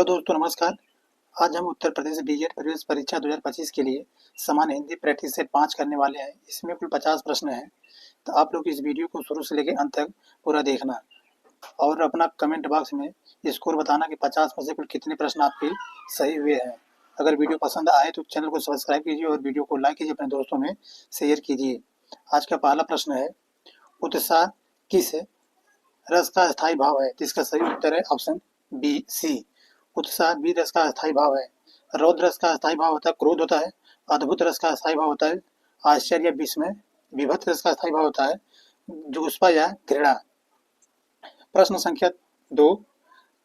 Hello दोस्तों, नमस्कार। आज हम उत्तर प्रदेश डीएड प्रवेश परीक्षा 2025 के लिए सामान्य हिंदी प्रैक्टिस सेट 5 करने वाले हैं। इसमें कुल 50 प्रश्न हैं, तो आप लोग इस वीडियो को शुरू से लेकर अंत तक पूरा देखना और अपना कमेंट बॉक्स में स्कोर बताना कि 50 में से कुल कितने प्रश्न आपके सही हुए हैं। अगर वीडियो पसंद आए तो चैनल को सब्सक्राइब कीजिए और वीडियो को लाइक कीजिए, अपने दोस्तों में शेयर कीजिए। आज का पहला प्रश्न है, उत्साह किस रस का स्थायी भाव है? जिसका सही उत्तर है ऑप्शन बी सी। उत्साह वीर रस का स्थायी भाव है। रौद्र रस का स्थायी भाव होता है क्रोध होता है। अद्भुत रस का स्थायी भाव होता है आश्चर्य विस्मय। विभत्स रस का स्थायी भाव होता है जुगुप्सा या घृणा। प्रश्न संख्या 2,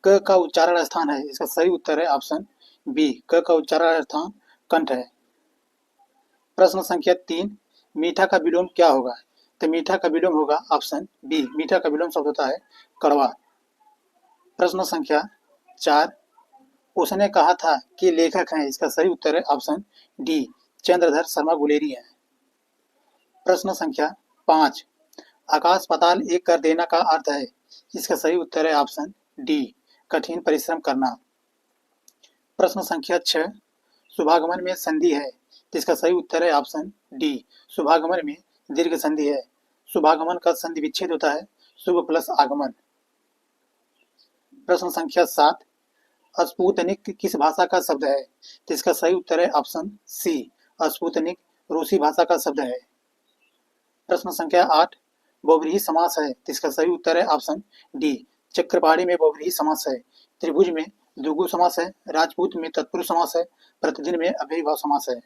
क का उच्चारण स्थान है। इसका सही उत्तर है ऑप्शन बी, क का उच्चारण स्थान कंठ है। प्रश्न संख्या 3, मीठा का विलोम क्या होगा? तो मीठा का विलोम होगा ऑप्शन बी, मीठा का विलोम शब्द होता है कड़वा। प्रश्न संख्या 4, उसने कहा था कि लेखक हैं। इसका सही उत्तर है ऑप्शन डी, चंद्रधर शर्मा गुलेरी है। प्रश्न संख्या 5, आकाश पाताल एक कर देना का अर्थ है। इसका सही उत्तर है ऑप्शन डी, कठिन परिश्रम करना। प्रश्न संख्या 6, शुभागमन में संधि है। इसका सही उत्तर है ऑप्शन डी, शुभागमन में दीर्घ संधि है। शुभागमन का संधि विच्छेद होता है शुभ प्लस आगमन। प्रश्न संख्या 7, स्पुतनिक किस भाषा का शब्द है? इसका सही उत्तर है ऑप्शन सी, स्पुतनिक रूसी भाषा का शब्द है। प्रश्न संख्या 8, बहुव्रीहि समास है। इसका सही उत्तर है ऑप्शन डी, चक्रपाणी में बहुव्रीहि समास है। त्रिभुज में द्विगु समास है। राजपूत में तत्पुरुष समास है। प्रतिदिन में अव्ययीभाव समास है।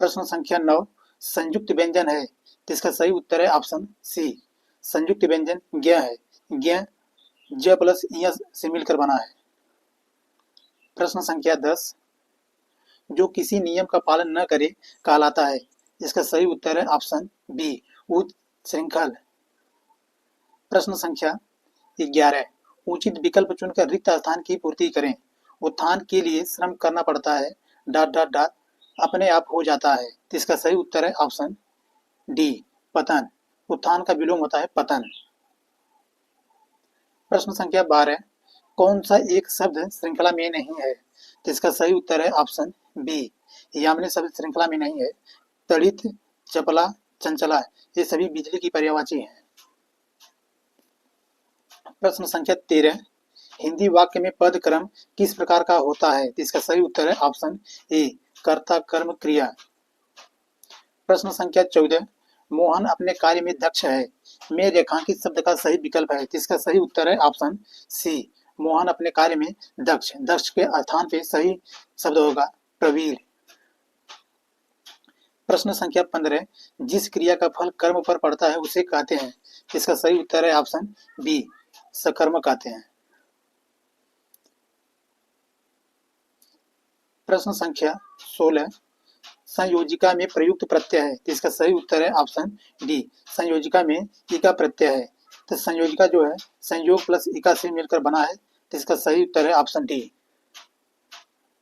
प्रश्न संख्या 9, संयुक्त व्यंजन है। इसका सही उत्तर है ऑप्शन सी, संयुक्त व्यंजन ज्ञ है। ज्ञ ज प्लस इ से मिलकर बना है। प्रश्न संख्या 10, जो किसी नियम का पालन न करे कहलाता है। इसका सही उत्तर है ऑप्शन बी, उच्छृंखल। प्रश्न संख्या 11, उचित विकल्प चुनकर रिक्त स्थान की पूर्ति करें। उत्थान के लिए श्रम करना पड़ता है अपने आप हो जाता है। इसका सही उत्तर है ऑप्शन डी, पतन। उत्थान का विलोम होता है पतन। प्रश्न संख्या 12, कौन सा एक शब्द श्रृंखला में नहीं है? इसका सही उत्तर है ऑप्शन बी, यामिनी शब्द श्रृंखला में नहीं है। तड़ित, चपला, चंचला ये सभी बिजली की पर्यायवाची हैं। प्रश्न संख्या 13, हिंदी वाक्य में पद क्रम किस प्रकार का होता है? इसका सही उत्तर है ऑप्शन ए, कर्ता कर्म क्रिया। प्रश्न संख्या 14, मोहन अपने कार्य में दक्ष है। में रेखांकित शब्द का सही विकल्प है। इसका सही उत्तर है ऑप्शन सी, मोहन अपने कार्य में दक्ष। दक्ष के स्थान पे सही शब्द होगा प्रवीर। प्रश्न संख्या 15, जिस क्रिया का फल कर्म पर पड़ता है उसे कहते हैं। इसका सही उत्तर है ऑप्शन बी, सकर्म कहते हैं। प्रश्न संख्या 16, संयोजिका में प्रयुक्त प्रत्यय है। इसका सही उत्तर है ऑप्शन डी, संयोजिका में इका प्रत्यय है। तो संयोजिका जो है संयोग प्लस इका से मिलकर बना है। इसका सही उत्तर है ऑप्शन डी।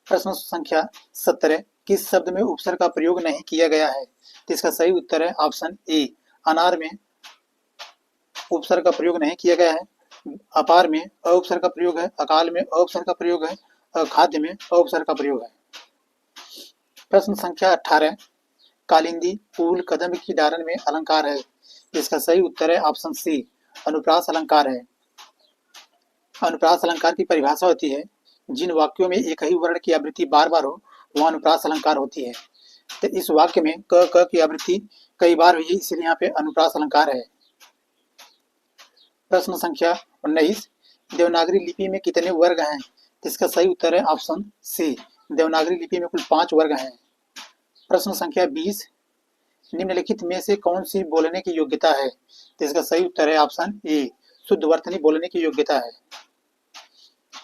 प्रश्न संख्या 17, किस शब्द में उपसर्ग का प्रयोग नहीं किया गया है? इसका सही उत्तर है ऑप्शन ए, अनार में उपसर्ग का प्रयोग नहीं किया गया है। अपार में अउपसर्ग का प्रयोग है। अकाल में अउपसर्ग का प्रयोग है। अखाद्य में अउपसर्ग का प्रयोग है। प्रश्न संख्या 18, कालिंदी फूल कदम की डारण में अलंकार है। इसका सही उत्तर है ऑप्शन सी, अनुप्रास अलंकार है। अनुप्रास अलंकार की परिभाषा होती है, जिन वाक्यों में एक ही वर्ण की आवृत्ति बार बार हो वह अनुप्रास अलंकार होती है। तो इस वाक्य में क की आवृत्ति कई बार हुई, इसलिए यहाँ पे अनुप्रास अलंकार है। प्रश्न संख्या 19, देवनागरी लिपि में कितने वर्ग हैं? इसका सही उत्तर है ऑप्शन सी, देवनागरी लिपि में कुल 5 वर्ग हैं। प्रश्न संख्या 20, निम्नलिखित में से कौन सी बोलने की योग्यता है? इसका सही उत्तर है ऑप्शन ए, शुद्ध वर्तनी बोलने की योग्यता है।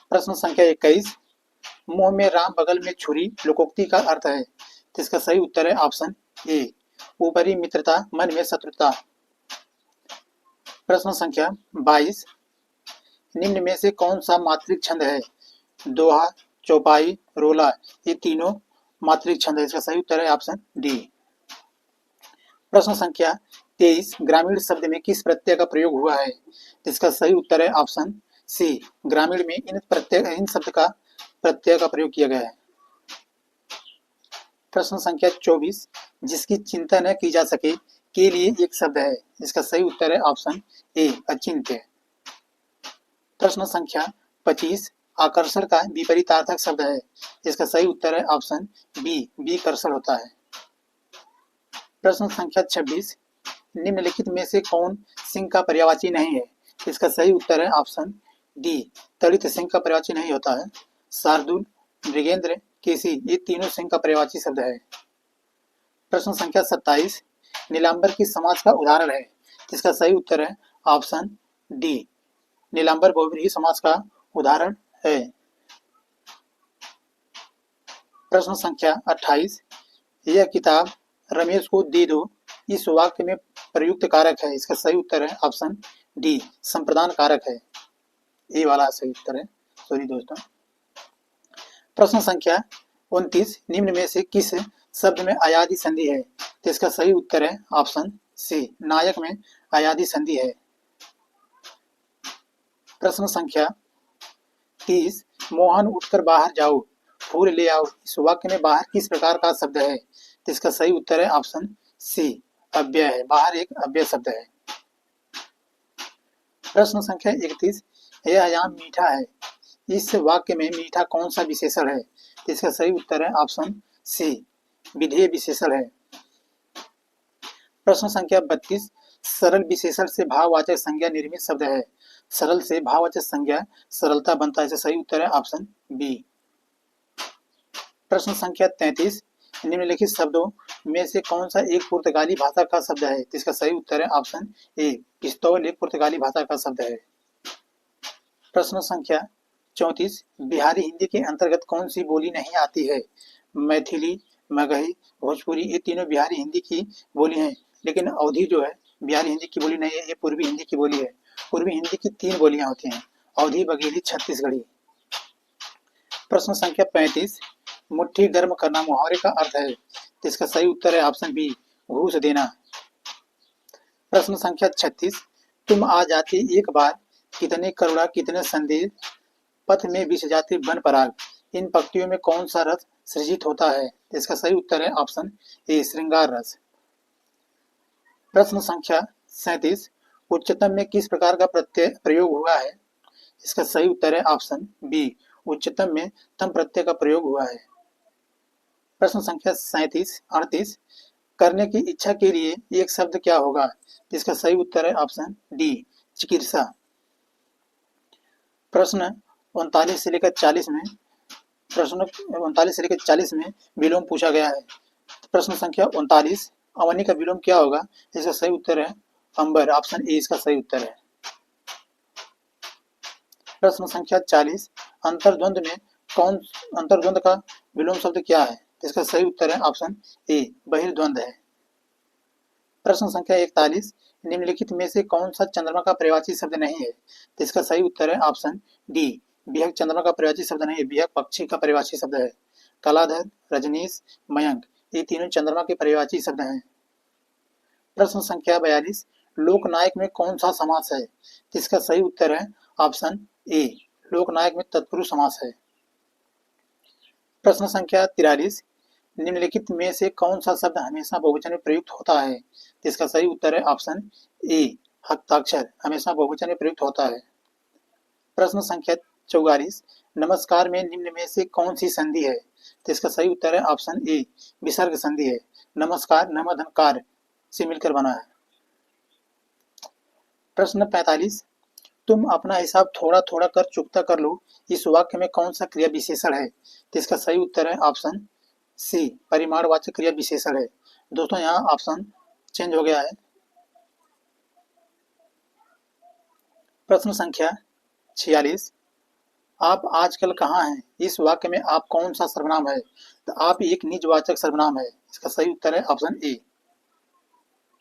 प्रश्न संख्या 21, मुंह में राम बगल में छुरी लोकोक्ति का अर्थ है। इसका सही उत्तर है ऑप्शन ए, ऊपरी मित्रता मन में शत्रुता। प्रश्न संख्या 22, निम्न में से कौन सा मात्रिक छंद है? दोहा, चौपाई, रोला ये तीनों मात्रिक छंद है। इसका सही उत्तर है ऑप्शन डी। प्रश्न संख्या 23, ग्रामीण शब्द में किस प्रत्यय का प्रयोग हुआ है? इसका सही उत्तर है ऑप्शन सी ग्रामीण में इन शब्द का प्रत्यय का प्रयोग किया गया है। प्रश्न संख्या 24, जिसकी चिंता न की जा सके के लिए एक शब्द है। इसका सही उत्तर है ऑप्शन ए अचिंत्य। प्रश्न संख्या 25, आकर्षण का विपरीतार्थक शब्द है। इसका सही उत्तर है ऑप्शन बी विकर्षण होता है। प्रश्न संख्या 26, निम्नलिखित में से कौन सिंह का पर्यायवाची नहीं है। इसका सही उत्तर है ऑप्शन डी तड़ित सिंह का पर्यायवाची नहीं होता है। शार्दुल, मृगेंद्र, केसी ये तीनों सिंह का पर्यायवाची शब्द है। प्रश्न संख्या 27, नीलांबर किस समाज का उदाहरण है। इसका सही उत्तर है ऑप्शन डी नीलांबर बहुव्रीहि समाज का उदाहरण है। प्रश्न संख्या 28, यह किताब रमेश को दे दो इस वाक्य में प्रयुक्त कारक है। इसका सही उत्तर है ऑप्शन डी संप्रदान कारक है। ए वाला सही उत्तर है, सॉरी दोस्तों। प्रश्न संख्या 29, निम्न में से किस शब्द में अयादि संधि है। तो इसका सही उत्तर है ऑप्शन सी नायक में अयादि संधि है। प्रश्न संख्या 30, मोहन उठकर बाहर जाओ फूल ले आओ इस वाक्य में बाहर किस प्रकार का शब्द है। तो इसका सही उत्तर है ऑप्शन सी अव्यय है। बाहर एक अव्यय शब्द है। प्रश्न संख्या 31, यह आम मीठा है इस वाक्य में मीठा कौन सा विशेषण है। तो इसका सही उत्तर है ऑप्शन सी विधेय विशेषण है। प्रश्न संख्या 32, सरल विशेषण से भाववाचक संज्ञा निर्मित शब्द है। सरल से भाववाचक संज्ञा सरलता बनता है। सही उत्तर है ऑप्शन बी। प्रश्न संख्या 33, निम्नलिखित शब्दों में से कौन सा एक पुर्तगाली भाषा का शब्द है। इसका सही उत्तर है ऑप्शन ए पिस्तौल एक पुर्तगाली भाषा का शब्द है। प्रश्न संख्या 34, बिहारी हिंदी के अंतर्गत कौन सी बोली नहीं आती है। मैथिली, मगही, भोजपुरी ये तीनों बिहारी हिंदी की बोली हैं, लेकिन अवधी जो है बिहारी हिंदी की बोली नहीं है, ये पूर्वी हिंदी की बोली है। पूर्वी हिंदी की 3 बोलियां होती हैं, अवधी, बघेली, छत्तीसगढ़ी। प्रश्न संख्या 35, मुट्ठी गर्म करना मुहावरे का अर्थ है। तो इसका सही उत्तर है ऑप्शन बी घूस देना। प्रश्न संख्या 36, तुम आ जाती एक बार कितने करुणा कितने संदेश पथ में विष जाते वन पराग इन पंक्तियों में कौन सा रस सृजित होता है। इसका सही उत्तर है ऑप्शन ए श्रृंगार रस। प्रश्न संख्या 37, उच्चतम में किस प्रकार का प्रत्यय प्रयोग हुआ है। इसका सही उत्तर है ऑप्शन बी उच्चतम में तम प्रत्यय का प्रयोग हुआ है। प्रश्न संख्या 37 38, करने की इच्छा के लिए एक शब्द क्या होगा। इसका सही उत्तर है ऑप्शन डी चिकित्सा। प्रश्न 39 से लेकर 40 में विलोम पूछा गया है। प्रश्न संख्या 39, अवनी का विलोम क्या होगा। इसका सही उत्तर है अंबर, ऑप्शन ए इसका सही उत्तर है। प्रश्न संख्या 40, अंतर्द्वंद का विलोम शब्द क्या है। इसका सही उत्तर है ऑप्शन ए बहिर्द्वंद है। प्रश्न संख्या 41, निम्नलिखित में से कौन सा चंद्रमा का पर्यायवाची शब्द नहीं है। तो इसका सही उत्तर है ऑप्शन डी बिहक चंद्रमा का पर्यायवाची शब्द नहीं है, बिहक पक्षी का पर्यायवाची शब्द है। कलाधर, रजनीश, मयंक ये तीनों चंद्रमा के पर्यायवाची शब्द हैं। प्रश्न संख्या 42, लोकनायक में कौन सा समास है। तो इसका सही उत्तर है ऑप्शन ए लोकनायक में तत्पुरुष समास है। प्रश्न संख्या 43, निम्नलिखित में से कौन सा शब्द हमेशा बहुवचन में प्रयुक्त होता है। तो इसका सही उत्तर है ऑप्शन ए हस्ताक्षर हमेशा बहुवचन में प्रयुक्त होता है। प्रश्न संख्या 44, नमस्कार में निम्न में से कौन सी संधि है। तो इसका सही उत्तर है ऑप्शन ए विसर्ग संधि है। नमस्कार नमधनकार से मिलकर बना है। प्रश्न 45, तुम अपना हिसाब थोड़ा थोड़ा कर चुकता कर लो इस वाक्य में कौन सा क्रिया विशेषण है। तो इसका सही उत्तर है ऑप्शन सी परिमाणवाचक क्रिया विशेषण है। दोस्तों यहाँ ऑप्शन चेंज हो गया है। प्रश्न संख्या 46, आप आजकल कहाँ हैं इस वाक्य में आप कौन सा सर्वनाम है। तो आप एक निजवाचक सर्वनाम है। इसका सही उत्तर है ऑप्शन ए।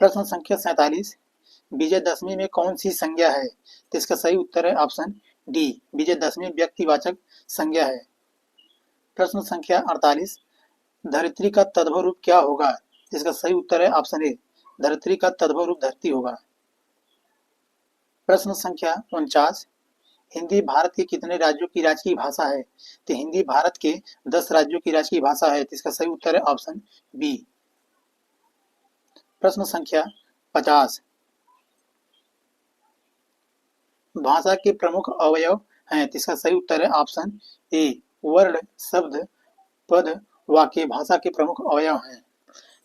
प्रश्न संख्या 47, विजयदशमी में कौन सी संज्ञा है। तो इसका सही उत्तर है ऑप्शन डी विजयदशमी व्यक्तिवाचक संज्ञा है। प्रश्न संख्या 48, धरित्री का तद्भव रूप क्या होगा। इसका सही उत्तर है ऑप्शन ए धरित्री का तद्भव रूप धरती होगा। प्रश्न संख्या 49, हिंदी भारत के कितने राज्यों की राजकीय भाषा है? तो हिंदी भारत के 10 राज्यों की राजकीय भाषा है। तो इसका सही उत्तर है ऑप्शन बी। प्रश्न संख्या 50। भाषा के प्रमुख अवयव हैं। तो इसका सही उत्तर है ऑप्शन ए। वर्ण, शब्द, पद, वाक्य भाषा के प्रमुख अवयव हैं।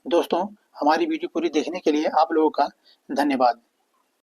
दोस्तों, हमारी वीडियो पूरी देखने के लिए आप लोगों का धन्यवाद।